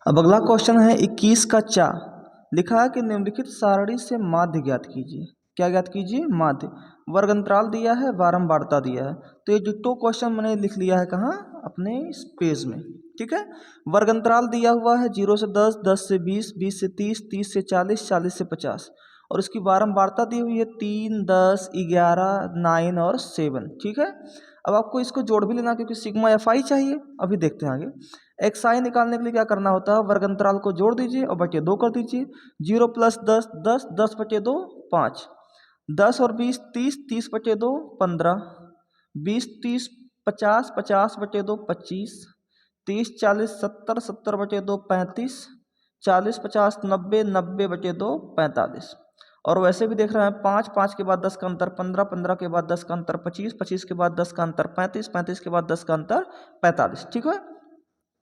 अब अगला क्वेश्चन है 21 का 4। लिखा है कि निम्नलिखित सारणी से माध्य ज्ञात कीजिए। क्या ज्ञात कीजिए? माध्य। वर्ग अंतराल दिया है, बारंबारता दिया है। तो ये जो क्वेश्चन मैंने लिख लिया है कहाँ? अपने इस पेज में। ठीक है। वर्ग अंतराल दिया हुआ है 0 से 10, 10 से 20, 20 से 30, 30 से 40, 40 से 50। और इसकी बारंबारता दी हुई है 3, 10, 11, 9 और 7। ठीक है। अब आपको इसको जोड़ भी लेना क्योंकि सिग्मा एफ आई चाहिए। अभी देखते हैं आगे। एक्स आई निकालने के लिए क्या करना होता है? वर्ग अंतराल को जोड़ दीजिए और बटे 2 कर दीजिए। 0 + 10, 10, 10 बटे 2, 5। 10 और 20, 30, 30 बटे 2, 15। 20, 30, 50, 50 बटे 2, 25। 30, 40, 70, 70 बटे 2, 35। 40, 50, 90, 90 बटे 2, 45। और वैसे भी देख रहे हैं 5, 5 के बाद 10 का अंतर 15, 15 के बाद 10 का अंतर 25, 25 के बाद 10 का अंतर 35, 35 के बाद 10 का अंतर 45। ठीक है।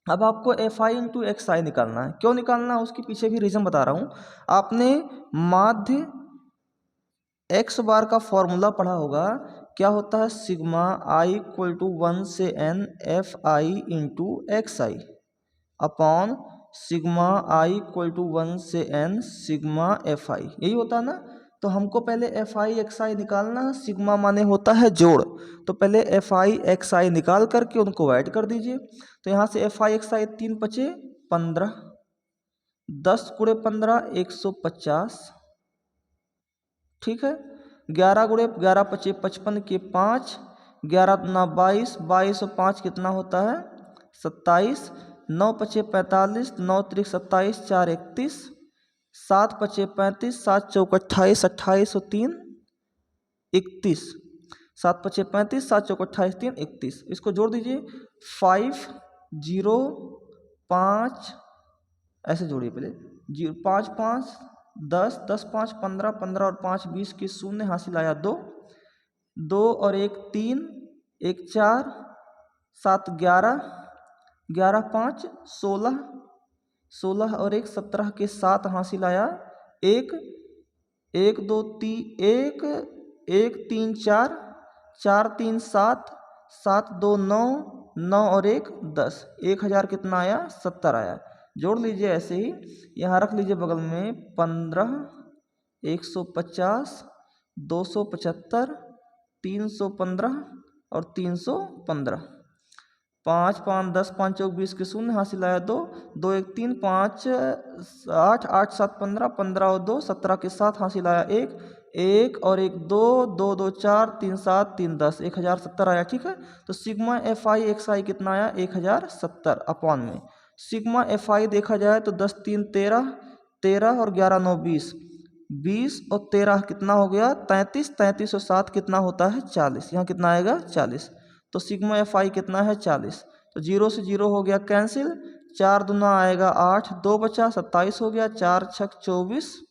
अब आपको एफ आई इंटू एक्स आई निकालना है। क्यों निकालना है उसके पीछे भी रीजन बता रहा हूँ। आपने माध्य एक्स बार का फॉर्मूला पढ़ा होगा। क्या होता है? सिग्मा आई इक्वल टू 1 से n F I into X I upon sigma I equal to 1 से n सिग्मा एफ आई। यही होता है ना। तो हमको पहले एफ आई एक्स आई निकालना है। सिग्मा माने होता है जोड़। तो पहले एफ आई एक्स आई निकाल करके उनको ऐड कर दीजिए। तो यहाँ से एफ आई एक्स आई 3 × 5 = 15। 10 × 15 = 150। ठीक है। 11 × 11 = 55 के 5। 11 दूना 22, 22 और 5 कितना होता है? 27। 9 × 5 = 45, 9 × 3 = 27, 4 × 31। 7 × 5 = 35, 7 × 4 = 28, 28 और 3 = 31। 7 × 5 = 35, 7 × 4 = 28, 3 = 31। इसको जोड़ दीजिए। 5, 0, 5 ऐसे जोड़िए पहले। 5, 5, 10, 10, 5, 15, 15 और 5 20 के शून्य हासिल आया 2। 2 और 1 3, 1 4, 7 11, 11 5 16, 16 और 1 17 के 7 हासिल आया 1। 1 2 3 1, 1 3 4, 4 3 7, 7 2 9, 9 और 1 10। 1000 कितना आया? 70 आया। जोड़ लीजिए ऐसे ही। यहाँ रख लीजिए बगल में 15, 150, 275, 315 और 315। 5 5 10 5 चौक 20 के शून्य हासिल आया 2। 2 1 3 5 8 8 7 15, 15 और 2 17 के 7 हासिल आया 1। 1 और 1 2, 2 2 4, 3 7, 3 10। 1070 आया। ठीक है। तो सिग्मा एफ आई एक्स आई कितना आया? 1070 अपॉन में सिग्मा एफ आई देखा जाए तो 10 3 13, 13 और 11 9 20। 20 और 13 कितना हो गया? 33। 33 और 7 कितना होता है? 40। यहाँ कितना आएगा? 40। तो सिग्मा एफ आई कितना है? 40। तो 0 से 0 हो गया कैंसिल। 4 दूना आएगा 8, 2 बचा 27 हो गया। 4 6 24,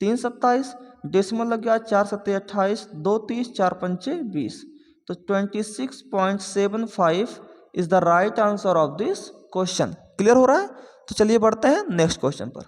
3 27। डेसिमल लग गया 4 7 28, 2 30, 4 5 20। तो 26.75 is the right answer of this question. Clear हो रहा है? तो चलिए बढ़ते हैं नेक्स्ट क्वेश्चन पर।